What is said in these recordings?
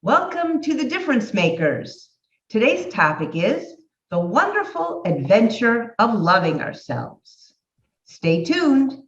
Welcome to the Difference Makers. Today's topic is the wonderful adventure of loving ourselves. Stay tuned.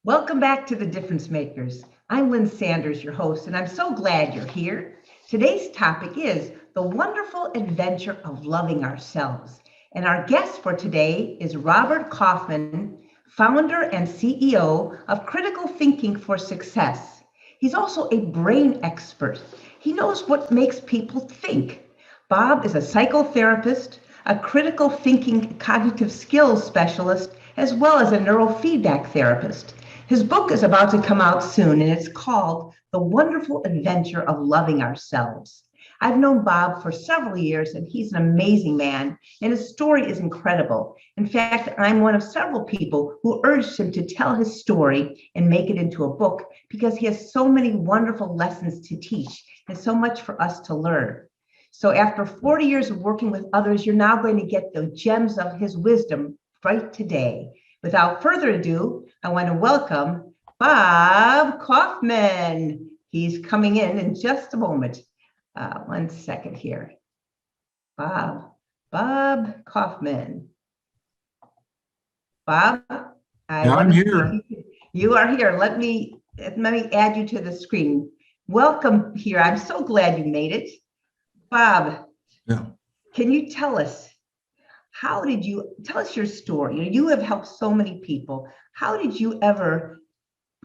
Welcome back to the Difference Makers. I'm Lynn Sanders, your host, and I'm so glad you're here. Today's topic is the wonderful adventure of loving ourselves. And our guest for today is Robert Kaufman, founder and CEO of Critical Thinking for Success. He's also a brain expert. He knows what makes people think. Bob is a psychotherapist, a critical thinking cognitive skills specialist, as well as a neurofeedback therapist. His book is about to come out soon, and it's called The Wonderful Adventure of Loving Ourselves. I've known Bob for several years, and he's an amazing man, and his story is incredible. In fact, I'm one of several people who urged him to tell his story and make it into a book because he has so many wonderful lessons to teach and so much for us to learn. So after 40 years of working with others, you're now going to get the gems of his wisdom right today. Without further ado, I want to welcome Bob Kaufman. He's coming in just a moment. 1 second here. Bob Kaufman. Bob, I'm here. You are here. Let me add you to the screen. Welcome here. I'm so glad you made it. Bob, Can you tell us, tell us your story? You have helped so many people. How did you ever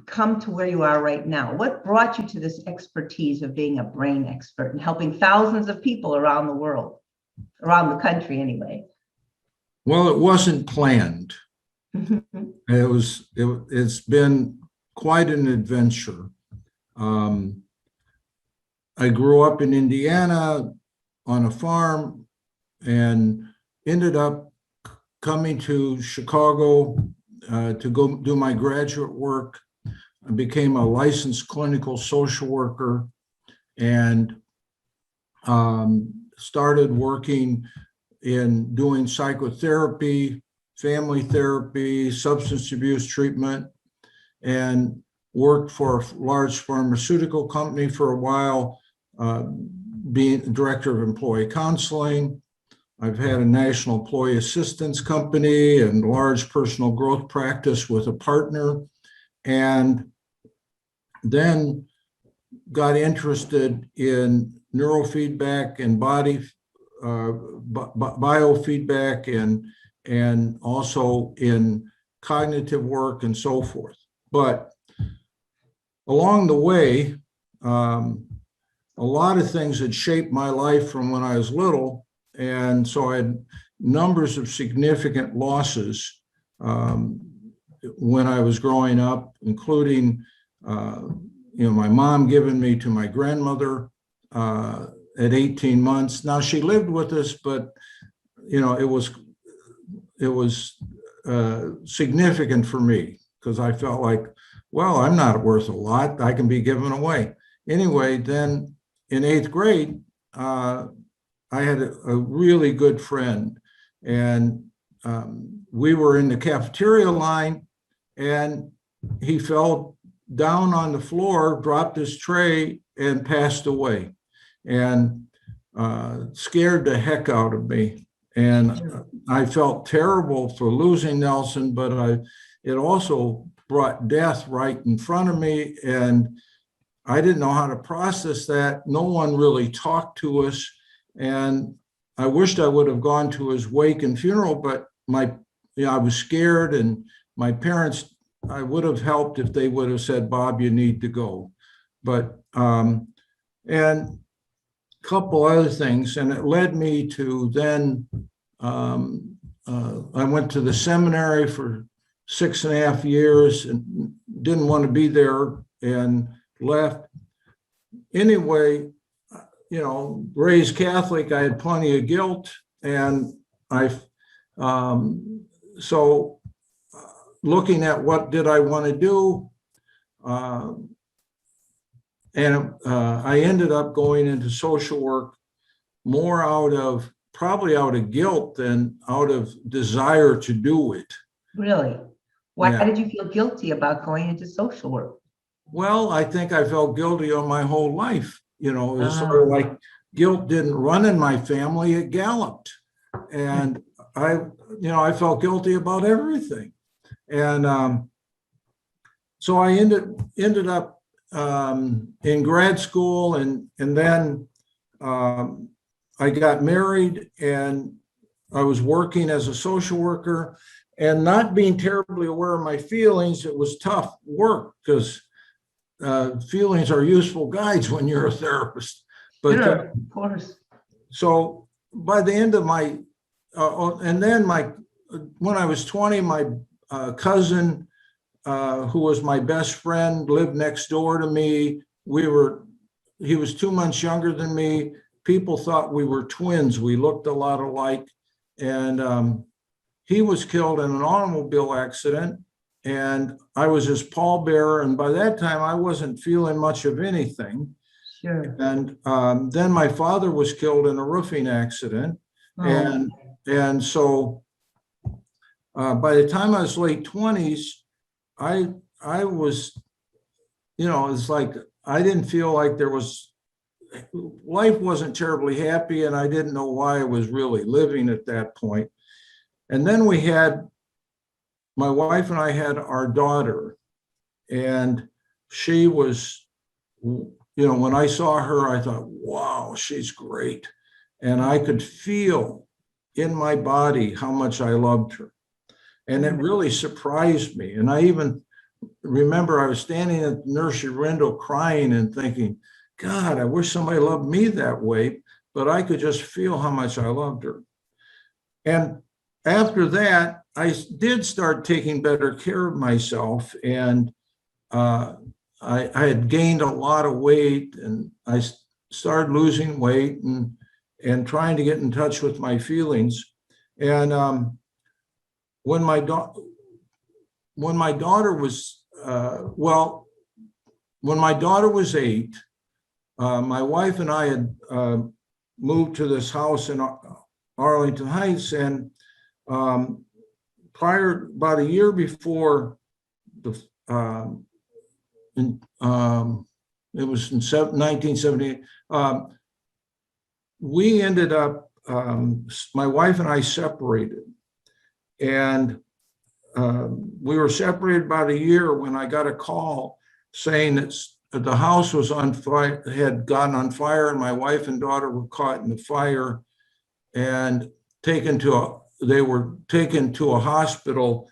come to where you are right now? What brought you to this expertise of being a brain expert and helping thousands of people around the world, around the country anyway? Well, it wasn't planned. It's been quite an adventure. I grew up in Indiana on a farm and ended up coming to Chicago to go do my graduate work. I became a licensed clinical social worker and started working in doing psychotherapy, family therapy, substance abuse treatment, and worked for a large pharmaceutical company for a while, being director of employee counseling. I've had a national employee assistance company and large personal growth practice with a partner, and then got interested in neurofeedback and body biofeedback and also in cognitive work and so forth. But along the way, a lot of things had shaped my life from when I was little. And so I had numbers of significant losses when I was growing up, including, my mom giving me to my grandmother at 18 months. Now she lived with us, but, it was significant for me because I felt like, well, I'm not worth a lot. I can be given away. Anyway, then in 8th grade, I had a really good friend, and we were in the cafeteria line, and he fell down on the floor, dropped his tray, and passed away, and scared the heck out of me. And I felt terrible for losing Nelson, but it also brought death right in front of me, and I didn't know how to process that. No one really talked to us. And I wished I would have gone to his wake and funeral, but I was scared, and my parents, I would have helped if they would have said, Bob, you need to go. But, and a couple other things, and it led me to then, I went to the seminary for 6.5 years and didn't want to be there and left. Anyway, raised Catholic, I had plenty of guilt, and so looking at what did I want to do, and I ended up going into social work more probably out of guilt than out of desire to do it. Really? Why Yeah. did you feel guilty about going into social work? Well, I think I felt guilty all my whole life. It was sort of like guilt didn't run in my family, it galloped. And I felt guilty about everything. And so I ended up in grad school, and then I got married, and I was working as a social worker, and not being terribly aware of my feelings. It was tough work because feelings are useful guides when you're a therapist. But sure, of course. So by the end of and then when I was 20, my cousin, who was my best friend, lived next door to me. He was 2 months younger than me. People thought we were twins. We looked a lot alike. And he was killed in an automobile accident, and I was his pallbearer. And by that time, I wasn't feeling much of anything. Sure. And then my father was killed in a roofing accident. Oh. And so by the time I was late 20s, I was, it's like I didn't feel like life wasn't terribly happy, and I didn't know why I was really living at that point. And then my wife and I had our daughter, and she was, when I saw her, I thought, wow, she's great. And I could feel in my body how much I loved her. And it really surprised me. And I even remember I was standing at the nursery window crying and thinking, God, I wish somebody loved me that way. But I could just feel how much I loved her. And after that, I did start taking better care of myself. And I had gained a lot of weight, and I started losing weight and trying to get in touch with my feelings. And when my daughter was when my daughter was 8, my wife and I had moved to this house in Arlington Heights, and about a year before it was in 1978, we ended up, my wife and I separated. And we were separated about a year when I got a call saying that the house was on fire, had gotten on fire, and my wife and daughter were caught in the fire and they were taken to a hospital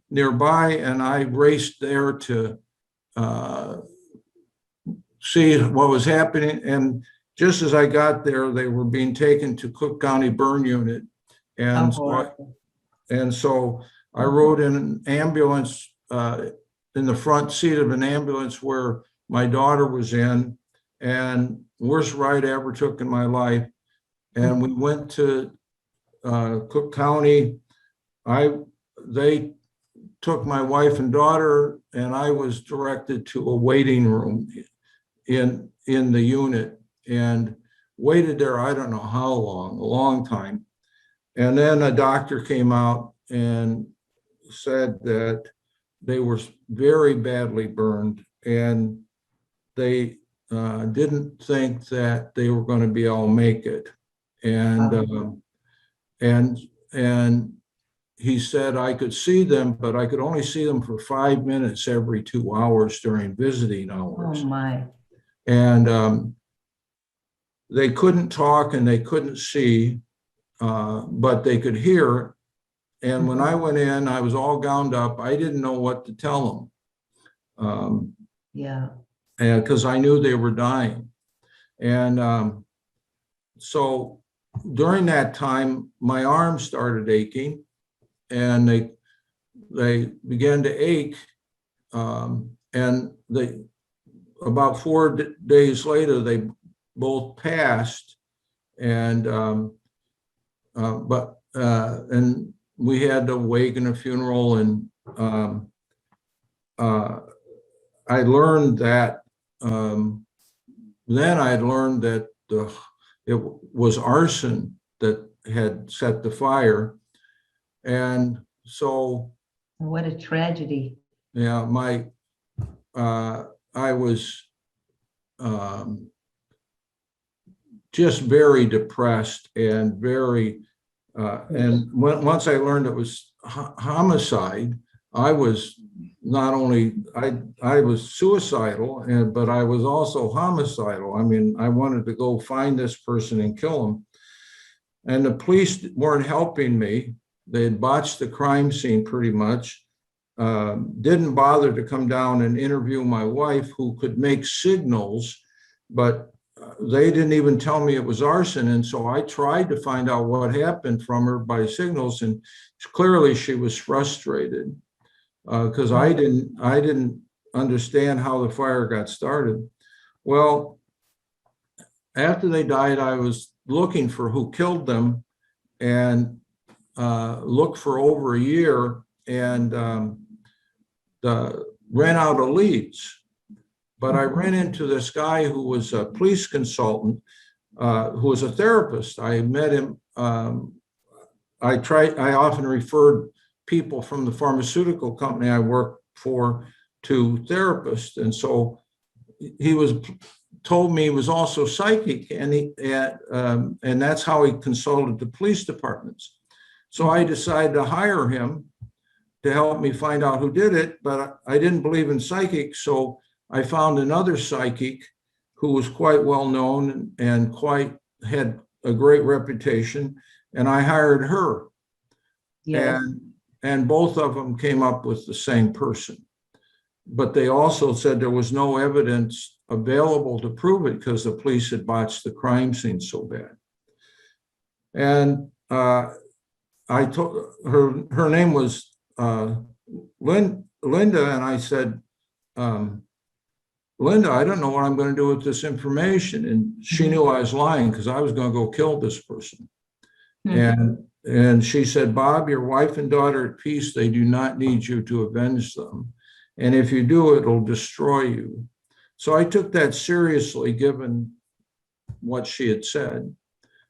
nearby. And I raced there to see what was happening. And just as I got there, they were being taken to Cook County Burn Unit. And so I rode in an ambulance, in the front seat of an ambulance where my daughter was in, and worst ride I ever took in my life. And we went to Cook County. They took my wife and daughter, and I was directed to a waiting room in the unit, and waited there, I don't know how long, a long time. And then a doctor came out and said that they were very badly burned, and they didn't think that they were going to be able to make it. And he said I could see them, but I could only see them for 5 minutes every 2 hours during visiting hours. Oh my. And they couldn't talk and they couldn't see, but they could hear. And when I went in, I was all gowned up. I didn't know what to tell them. Yeah. Because I knew they were dying. And so during that time, my arms started aching, and they began to ache. And about 4 days later, they both passed. And and we had a wake and a funeral, and I learned that then I learned that it was arson that had set the fire. And so, What a tragedy. yeah, I was just very depressed and very, once I learned it was homicide, I was not only, I was suicidal, but I was also homicidal. I mean, I wanted to go find this person and kill him. And the police weren't helping me. They had botched the crime scene pretty much. Didn't bother to come down and interview my wife, who could make signals, but they didn't even tell me it was arson. And so I tried to find out what happened from her by signals, and clearly she was frustrated because I didn't understand how the fire got started. Well, after they died, I was looking for who killed them, and looked for over a year, and ran out of leads. But I ran into this guy who was a police consultant, who was a therapist. I met him. I often referred people from the pharmaceutical company I worked for to therapists. And so he told me he was also psychic, and that's how he consulted the police departments. So I decided to hire him to help me find out who did it, but I didn't believe in psychic. So I found another psychic who was quite well known and had a great reputation, and I hired her. Yes. And both of them came up with the same person. But they also said there was no evidence available to prove it because the police had botched the crime scene so bad. And I told her name was Linda, and I said, Linda, I don't know what I'm going to do with this information. And she knew I was lying because I was going to go kill this person. And she said, Bob, your wife and daughter at peace, they do not need you to avenge them. And if you do, it'll destroy you. So I took that seriously, given what she had said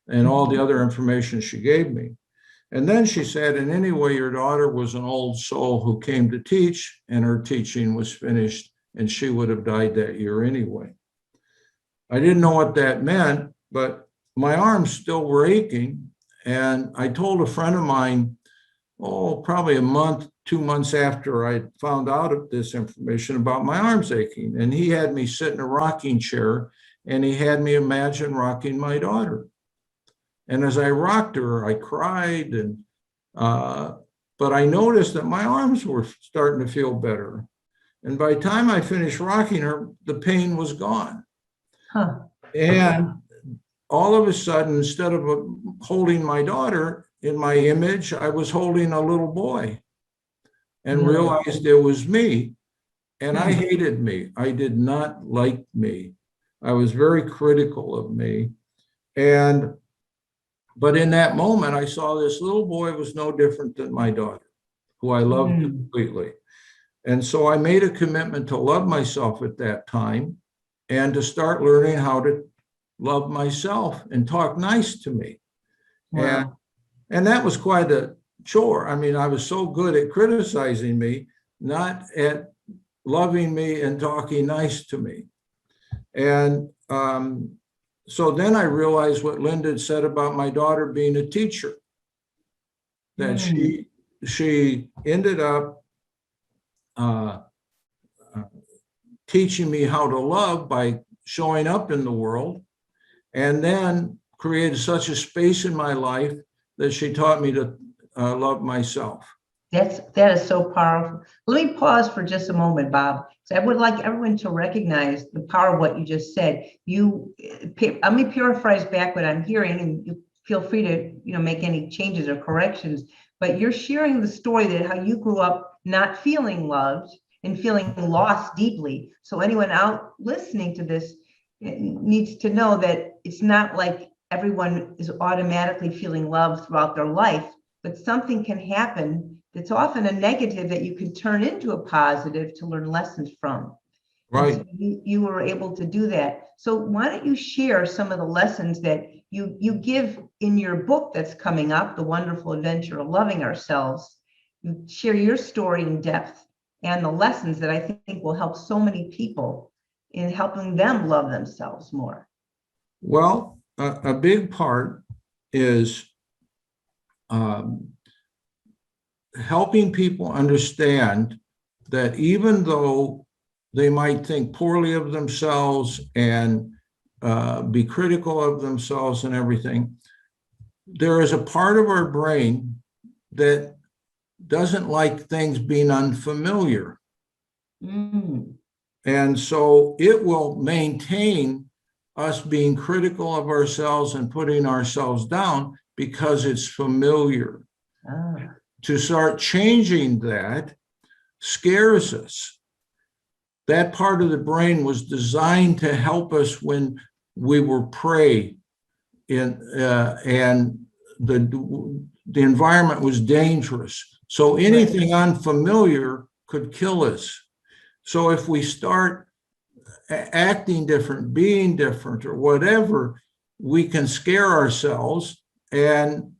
and all the other information she gave me. And then she said, and anyway, your daughter was an old soul who came to teach, and her teaching was finished, and she would have died that year anyway. I didn't know what that meant, but my arms still were aching. And I told a friend of mine, probably a month, 2 months after I found out this information about my arms aching. And he had me sit in a rocking chair, and he had me imagine rocking my daughter. And as I rocked her, I cried, but I noticed that my arms were starting to feel better. And by the time I finished rocking her, the pain was gone. And all of a sudden, instead of holding my daughter in my image, I was holding a little boy, and realized it was me. And I hated me. I did not like me. I was very critical of me. But in that moment, I saw this little boy was no different than my daughter, who I loved completely. And so I made a commitment to love myself at that time, and to start learning how to love myself and talk nice to me. Wow. And that was quite a chore. I mean, I was so good at criticizing me, not at loving me and talking nice to me. And so then I realized what Linda said about my daughter being a teacher, that she ended up teaching me how to love by showing up in the world, and then created such a space in my life that she taught me to love myself. That is so powerful. Let me pause for just a moment, Bob. So I would like everyone to recognize the power of what you just said. Let me paraphrase back what I'm hearing, and you feel free to make any changes or corrections. But you're sharing the story that how you grew up not feeling loved and feeling lost deeply. So anyone out listening to this needs to know that it's not like everyone is automatically feeling love throughout their life, but something can happen that's often a negative that you can turn into a positive to learn lessons from. Right. So you were able to do that. So why don't you share some of the lessons that you give in your book that's coming up, The Wonderful Adventure of Loving Ourselves. You share your story in depth and the lessons that I think will help so many people in helping them love themselves more. Well, a big part is helping people understand that even though they might think poorly of themselves and be critical of themselves and everything, there is a part of our brain that doesn't like things being unfamiliar. Mm. And so it will maintain us being critical of ourselves and putting ourselves down because it's familiar. Ah. To start changing that scares us. That part of the brain was designed to help us when we were prey and the environment was dangerous. So anything unfamiliar could kill us. So if we start acting different, being different, or whatever, we can scare ourselves. And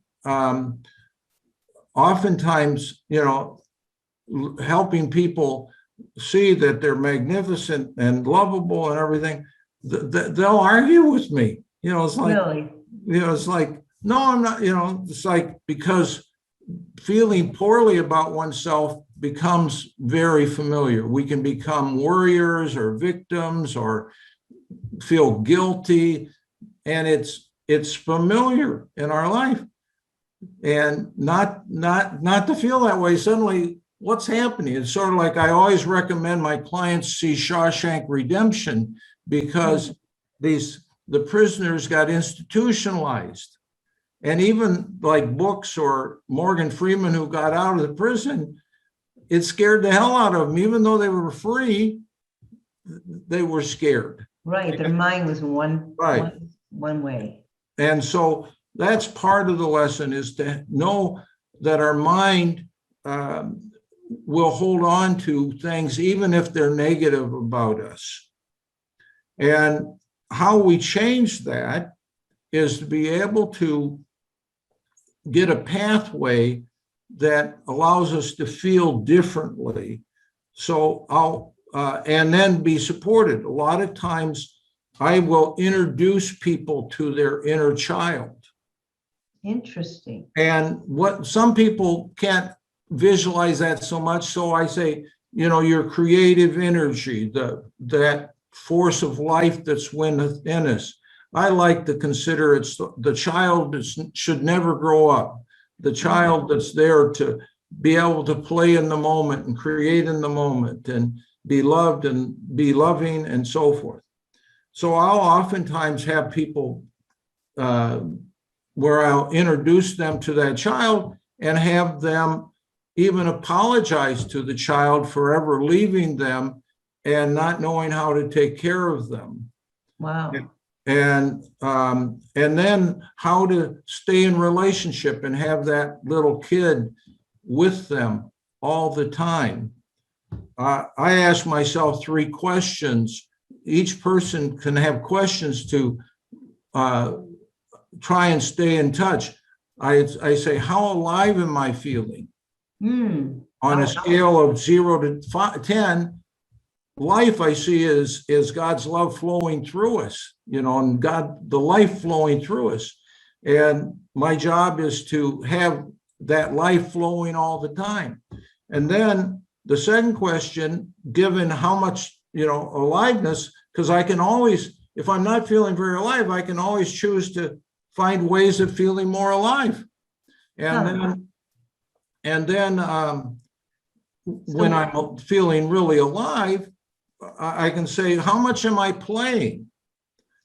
oftentimes, helping people see that they're magnificent and lovable and everything, they'll argue with me. It's like, really? It's like, no, I'm not, it's like, because feeling poorly about oneself becomes very familiar. We can become worriers or victims or feel guilty, and it's familiar in our life. And not to feel that way, suddenly what's happening? It's sort of like I always recommend my clients see Shawshank Redemption, because the prisoners got institutionalized. And even like books or Morgan Freeman, who got out of the prison, it scared the hell out of them. Even though they were free, they were scared. Right. Their mind was one way. And so that's part of the lesson, is to know that our mind will hold on to things even if they're negative about us. And how we change that is to be able to get a pathway that allows us to feel differently. So and then be supported. A lot of times I will introduce people to their inner child. Interesting. And what some people can't visualize that so much. So I say, your creative energy, that force of life that's within us. I like to consider it's the child that should never grow up, the child that's there to be able to play in the moment and create in the moment and be loved and be loving and so forth. So I'll oftentimes have people where I'll introduce them to that child and have them even apologize to the child for ever leaving them and not knowing how to take care of them. Wow. And then how to stay in relationship and have that little kid with them all the time. I ask myself 3 questions. Each person can have questions to try and stay in touch. I say, how alive am I feeling? On a scale of 0 to 10, life I see is God's love flowing through us, and the life flowing through us. And my job is to have that life flowing all the time. And then the second question, given how much, aliveness, because I can always, if I'm not feeling very alive, I can always choose to find ways of feeling more alive. And then when I'm feeling really alive, I can say, how much am I playing?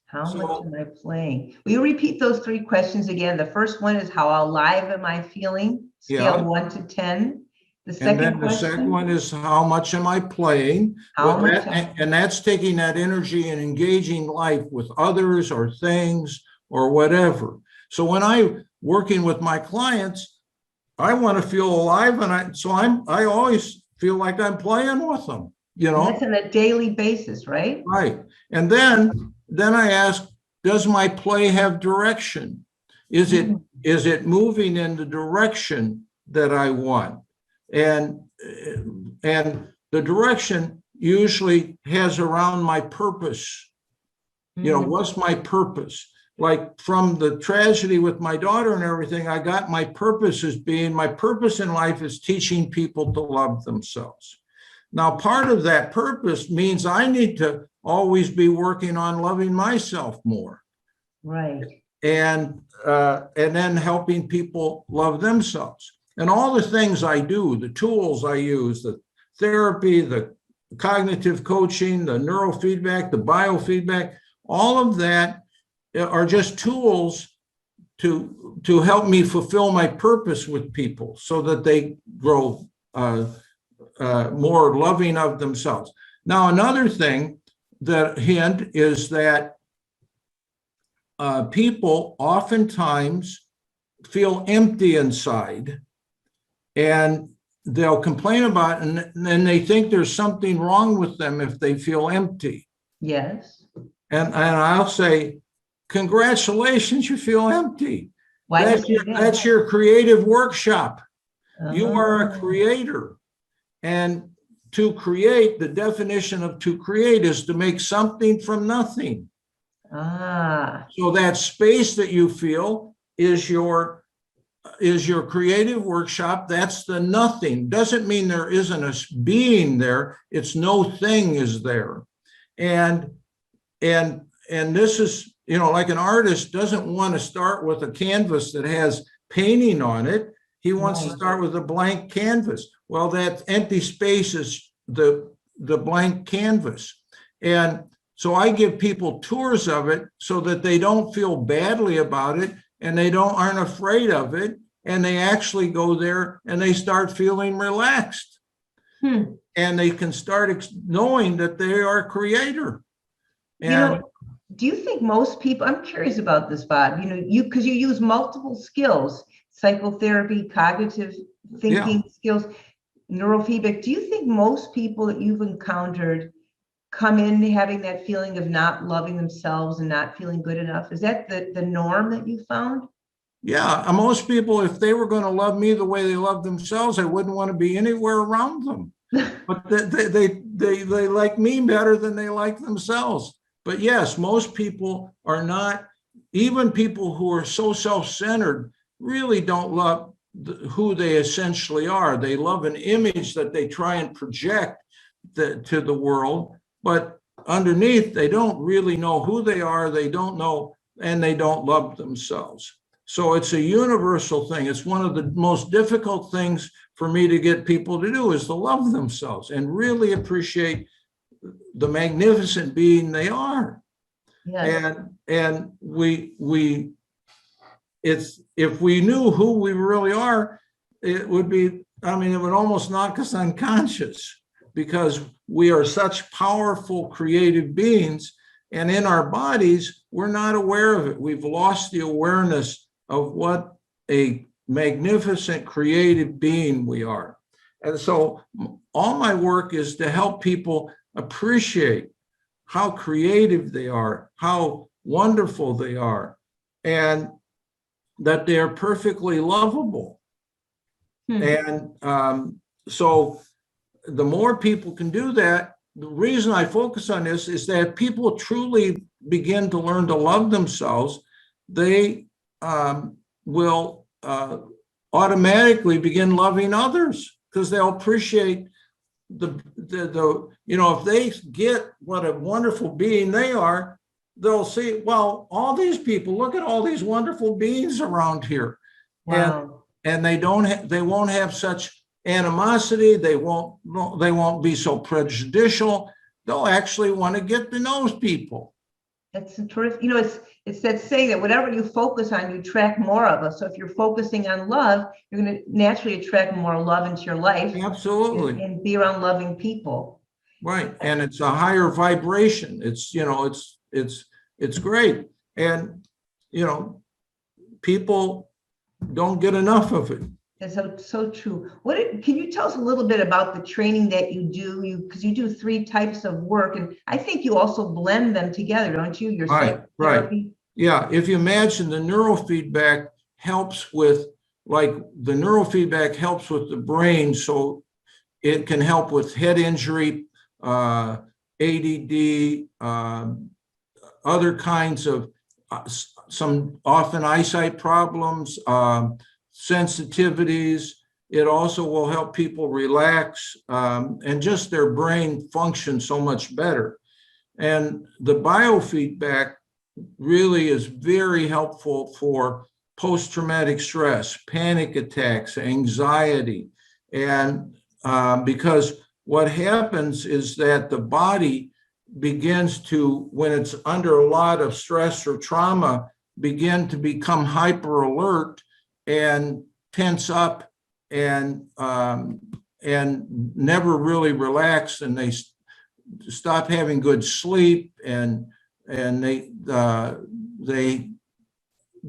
How much am I playing? Will you repeat those 3 questions again? The first one is, how alive am I feeling? Scale 1 to 10. The second question? The second one is, how much am I playing? And that's taking that energy and engaging life with others or things or whatever. So when I'm working with my clients, I want to feel alive, and I always feel like I'm playing with them, you And know. that's on a daily basis, right? Right. And then I ask, does my play have direction? Is it moving in the direction that I want? And the direction usually has around my purpose. You know, what's my purpose? Like from the tragedy with my daughter and everything, I got my purpose in life is teaching people to love themselves. Now, part of that purpose means I need to always be working on loving myself more. Right. And then helping people love themselves. And all the things I do, the tools I use, the therapy, the cognitive coaching, the neurofeedback, the biofeedback, all of that are just tools to help me fulfill my purpose with people so that they grow more loving of themselves. Now, another thing that hint is that people oftentimes feel empty inside, and they'll complain about it, and then they think there's something wrong with them if they feel empty. Yes. And I'll say, congratulations, you feel empty. That's your creative workshop. You are a creator. And to create, the definition of to create is to make something from nothing. So that space that you feel is your creative workshop. That's the nothing. Doesn't mean there isn't a being there. It's no thing is there. And this is, you know, like an artist doesn't want to start with a canvas that has painting on it. He wants to start with a blank canvas. Well, that empty space is the blank canvas. And so I give people tours of it so that they don't feel badly about it, and they aren't afraid of it, and they actually go there and they start feeling relaxed. And they can start knowing that they are a creator. And, you know, do you think most people, I'm curious about this, Bob, you know, because you use multiple skills, psychotherapy, cognitive thinking skills, neurofeedback. Do you think most people that you've encountered come in having that feeling of not loving themselves and not feeling good enough? Is that the norm that you found? Yeah, most people, if they were going to love me the way they love themselves, I wouldn't want to be anywhere around them. But they like me better than they like themselves. But yes, most people are not, even people who are so self-centered really don't love who they essentially are. They love an image that they try and project to the world, but underneath, they don't really know who they are. They don't know, and they don't love themselves. So it's a universal thing. It's one of the most difficult things for me to get people to do is to love themselves and really appreciate the magnificent being they are. Yes. And if we knew who we really are, it would be, I mean, it would almost knock us unconscious, because we are such powerful creative beings, and in our bodies, we're not aware of it. We've lost the awareness of what a magnificent creative being we are. And so all my work is to help people appreciate how creative they are, how wonderful they are, and that they're perfectly lovable. And so the more people can do that, the reason I focus on this is that people truly begin to learn to love themselves, they will automatically begin loving others, because they'll appreciate the you know, if they get what a wonderful being they are, they'll see, well, all these people, look at all these wonderful beings around here. Wow. And they won't have such animosity. They won't be so prejudicial. They'll actually want to get to know people. That's terrific. You know, it's that saying that whatever you focus on, you attract more of it. So if you're focusing on love, you're going to naturally attract more love into your life. Absolutely. And be around loving people. Right. And it's a higher vibration. It's, you know, it's great. And people don't get enough of it. That's so true. Can you tell us a little bit about the training that you do? Because you do 3 types of work, and I think you also blend them together, don't you? Your psychotherapy. Yeah. If you imagine the neurofeedback helps with, the neurofeedback helps with the brain, so it can help with head injury, ADD, other kinds of some often eyesight problems, sensitivities. It also will help people relax, and just their brain function so much better. And the biofeedback really is very helpful for post-traumatic stress, panic attacks, anxiety. And because what happens is that the body begins to, when it's under a lot of stress or trauma, begin to become hyper alert and tense up and never really relax, and they stop having good sleep, and they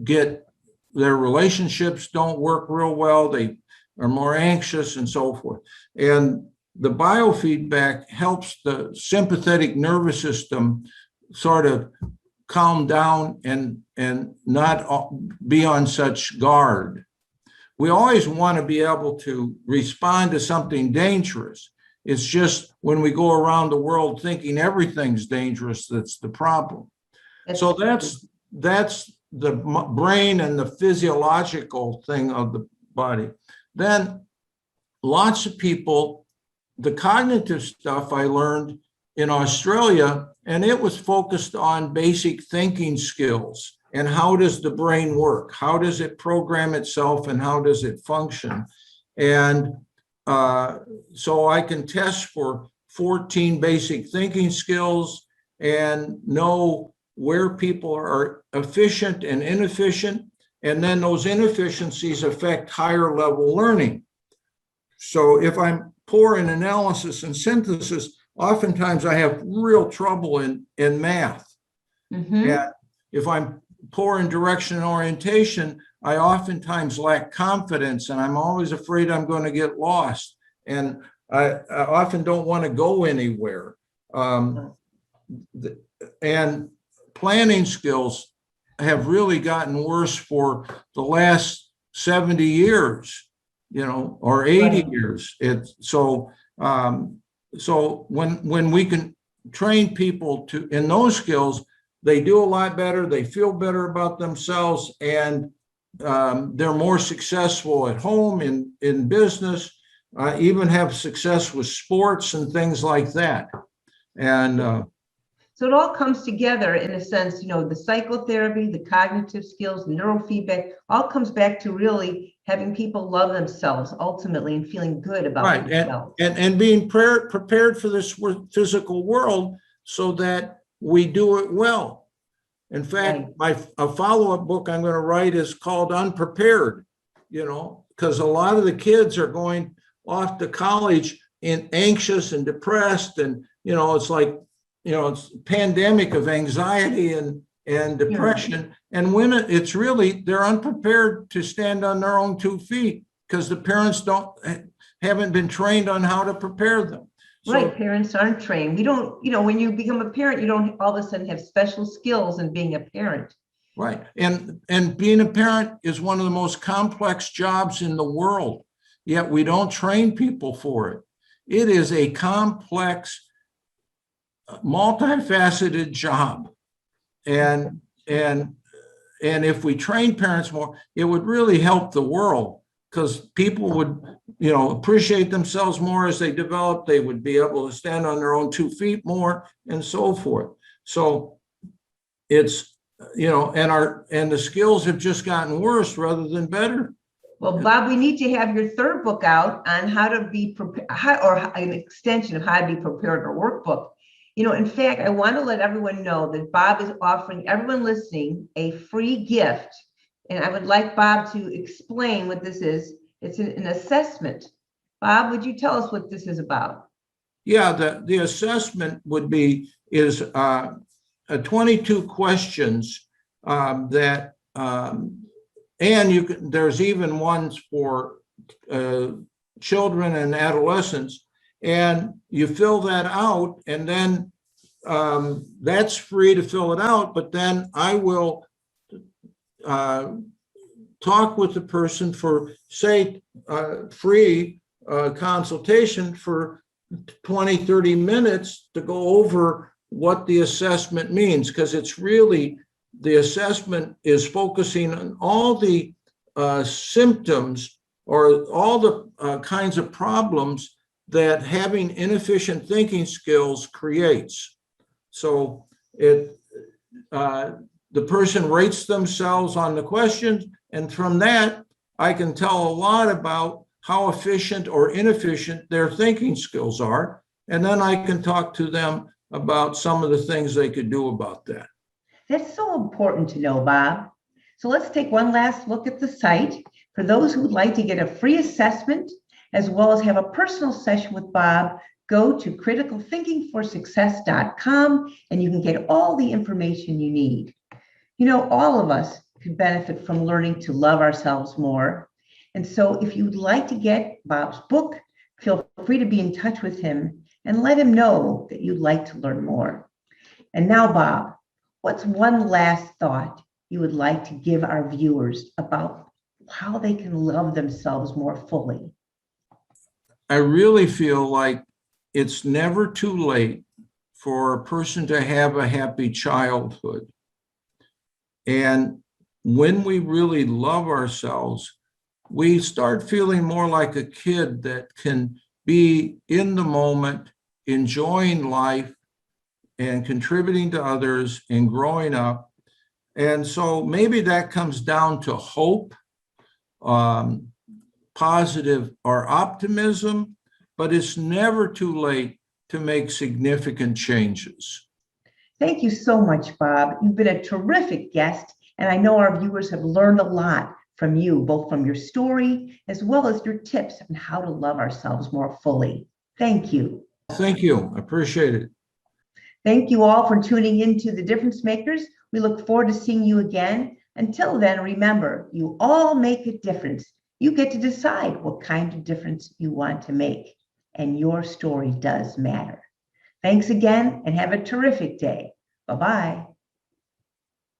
get, their relationships don't work real well. They are more anxious and so forth. And the biofeedback helps the sympathetic nervous system sort of calm down and not be on such guard. We always want to be able to respond to something dangerous. It's just when we go around the world thinking everything's dangerous, that's the problem. So that's the brain and the physiological thing of the body. Then lots of people, the cognitive stuff I learned in Australia, and it was focused on basic thinking skills and how does the brain work? How does it program itself and how does it function? And so I can test for 14 basic thinking skills and know where people are efficient and inefficient, and then those inefficiencies affect higher level learning. So if I'm poor in analysis and synthesis, oftentimes I have real trouble in math. Mm-hmm. And if I'm poor in direction and orientation, I oftentimes lack confidence, and I'm always afraid I'm going to get lost. And I often don't want to go anywhere. And planning skills have really gotten worse for the last 70 years, or 80 years. So when we can train people in those skills, they do a lot better, they feel better about themselves, and they're more successful at home, in business, even have success with sports and things like that. And so it all comes together in a sense, the psychotherapy, the cognitive skills, the neurofeedback, all comes back to really having people love themselves ultimately and feeling good about themselves. And being prepared for this physical world so that we do it well. In fact, a follow-up book I'm going to write is called Unprepared, because a lot of the kids are going off to college anxious and depressed, and it's like, it's a pandemic of anxiety and depression. And when it's really, they're unprepared to stand on their own 2 feet because the parents haven't been trained on how to prepare them. So, parents aren't trained. We don't, when you become a parent, you don't all of a sudden have special skills in being a parent. Right. And being a parent is one of the most complex jobs in the world, yet we don't train people for it. It is a complex, multifaceted job. And if we train parents more, it would really help the world, because people would, appreciate themselves more as they develop. They would be able to stand on their own 2 feet more and so forth. So it's, and the skills have just gotten worse rather than better. Well, Bob, we need to have your 3rd book out on how to be prepared, or an extension of how to be prepared, or workbook. In fact, I want to let everyone know that Bob is offering everyone listening a free gift. And I would like Bob to explain what this is. It's an assessment. Bob, would you tell us what this is about? Yeah, the assessment is 22 questions And there's even ones for children and adolescents, and you fill that out, and then that's free to fill it out, but then I will talk with the person for, say, free consultation for 20-30 minutes to go over what the assessment means, because it's really, the assessment is focusing on all the symptoms or all the kinds of problems that having inefficient thinking skills creates. So the person rates themselves on the questions, and from that, I can tell a lot about how efficient or inefficient their thinking skills are. And then I can talk to them about some of the things they could do about that. That's so important to know, Bob. So let's take one last look at the site. For those who would like to get a free assessment, as well as have a personal session with Bob, go to criticalthinkingforsuccess.com and you can get all the information you need. You know, all of us could benefit from learning to love ourselves more. And so if you'd like to get Bob's book, feel free to be in touch with him and let him know that you'd like to learn more. And now, Bob, what's one last thought you would like to give our viewers about how they can love themselves more fully? I really feel like it's never too late for a person to have a happy childhood. And when we really love ourselves, we start feeling more like a kid that can be in the moment, enjoying life and contributing to others and growing up. And so maybe that comes down to hope, positive or optimism, but it's never too late to make significant changes. Thank you so much, Bob. You've been a terrific guest, and I know our viewers have learned a lot from you, both from your story as well as your tips on how to love ourselves more fully. Thank you. Thank you. I appreciate it. Thank you all for tuning in to The Difference Makers. We look forward to seeing you again. Until then, remember, you all make a difference. You get to decide what kind of difference you want to make, and your story does matter. Thanks again, and have a terrific day. Bye-bye.